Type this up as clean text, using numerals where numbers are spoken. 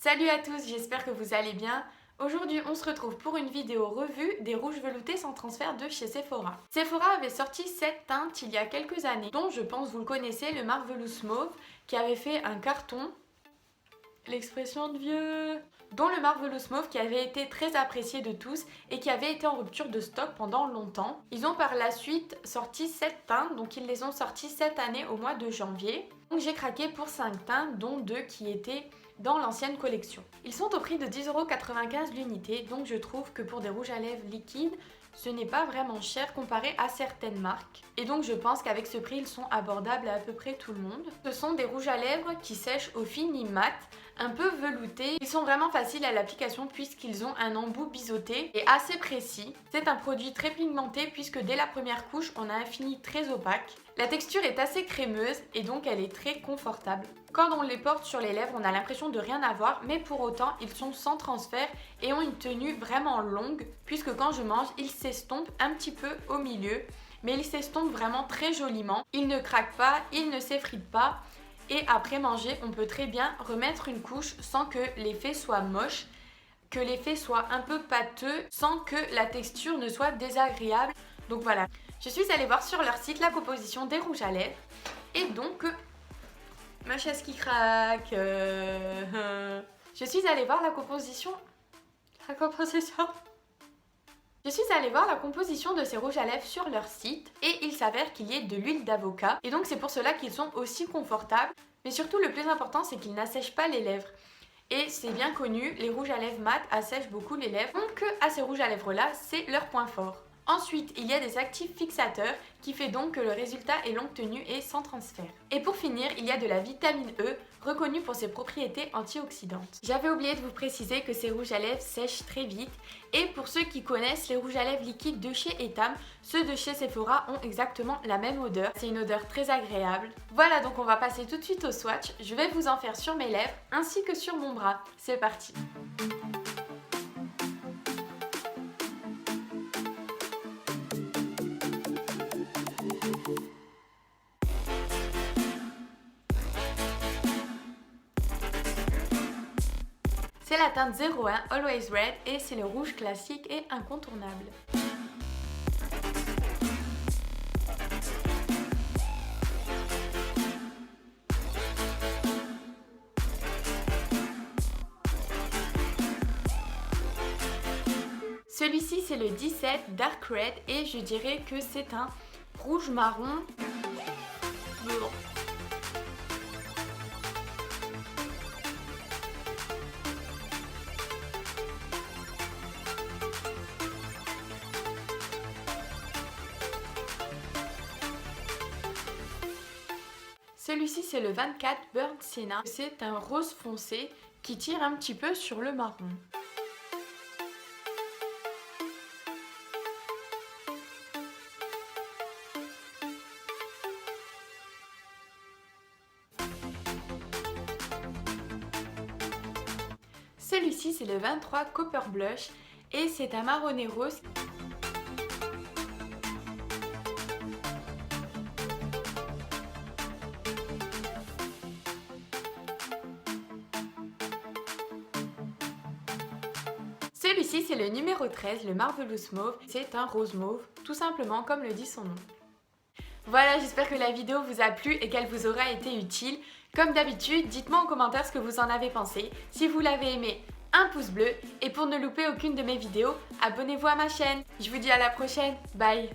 Salut à tous, j'espère que vous allez bien. Aujourd'hui, on se retrouve pour une vidéo revue des rouges veloutés sans transfert de chez Sephora. Sephora avait sorti cette teinte il y a quelques années, dont je pense vous le connaissez, le Marvelous Mauve, qui avait fait un carton. L'expression de vieux, dont le Marvelous Mauve qui avait été très apprécié de tous et qui avait été en rupture de stock pendant longtemps. Ils ont par la suite sorti 7 teintes, donc ils les ont sortis cette année au mois de janvier. Donc j'ai craqué pour 5 teintes, dont 2 qui étaient dans l'ancienne collection. Ils sont au prix de 10,95€ l'unité, donc je trouve que pour des rouges à lèvres liquides, ce n'est pas vraiment cher comparé à certaines marques. Et donc je pense qu'avec ce prix, ils sont abordables à peu près tout le monde. Ce sont des rouges à lèvres qui sèchent au fini mat, un peu veloutés. Ils sont vraiment faciles à l'application puisqu'ils ont un embout biseauté et assez précis. C'est un produit très pigmenté puisque dès la première couche, on a un fini très opaque. La texture est assez crémeuse et donc elle est très confortable. Quand on les porte sur les lèvres, on a l'impression de rien avoir, mais pour autant, ils sont sans transfert et ont une tenue vraiment longue puisque quand je mange, ils s'estompent un petit peu au milieu, mais ils s'estompent vraiment très joliment. Ils ne craquent pas, ils ne s'effritent pas. Et après manger, on peut très bien remettre une couche sans que l'effet soit moche, que l'effet soit un peu pâteux, sans que la texture ne soit désagréable. Donc voilà, je suis allée voir sur leur site la composition des rouges à lèvres. Et donc, ma chaise qui craque. Je suis allée voir la composition. Je suis allée voir la composition de ces rouges à lèvres sur leur site et il s'avère qu'il y ait de l'huile d'avocat et donc c'est pour cela qu'ils sont aussi confortables, mais surtout le plus important c'est qu'ils n'assèchent pas les lèvres. Et c'est bien connu, les rouges à lèvres mat assèchent beaucoup les lèvres, donc à ces rouges à lèvres là, c'est leur point fort. Ensuite, il y a des actifs fixateurs qui fait donc que le résultat est longue tenue et sans transfert. Et pour finir, il y a de la vitamine E, reconnue pour ses propriétés antioxydantes. J'avais oublié de vous préciser que ces rouges à lèvres sèchent très vite. Et pour ceux qui connaissent les rouges à lèvres liquides de chez Etam, ceux de chez Sephora ont exactement la même odeur. C'est une odeur très agréable. Voilà, donc on va passer tout de suite au swatch. Je vais vous en faire sur mes lèvres ainsi que sur mon bras. C'est parti! C'est la teinte 01 Always Red et c'est le rouge classique et incontournable. Celui-ci c'est le 17 Dark Red et je dirais que c'est un rouge marron. Celui-ci c'est le 24 Burnt Sienna. C'est un rose foncé qui tire un petit peu sur le marron. Celui-ci c'est le 23 Copper Blush et c'est un marronné rose. Celui-ci c'est le numéro 13, le Marvelous Mauve. C'est un rose mauve, tout simplement comme le dit son nom. Voilà, j'espère que la vidéo vous a plu et qu'elle vous aura été utile. Comme d'habitude, dites-moi en commentaire ce que vous en avez pensé. Si vous l'avez aimé, un pouce bleu. Et pour ne louper aucune de mes vidéos, abonnez-vous à ma chaîne. Je vous dis à la prochaine. Bye!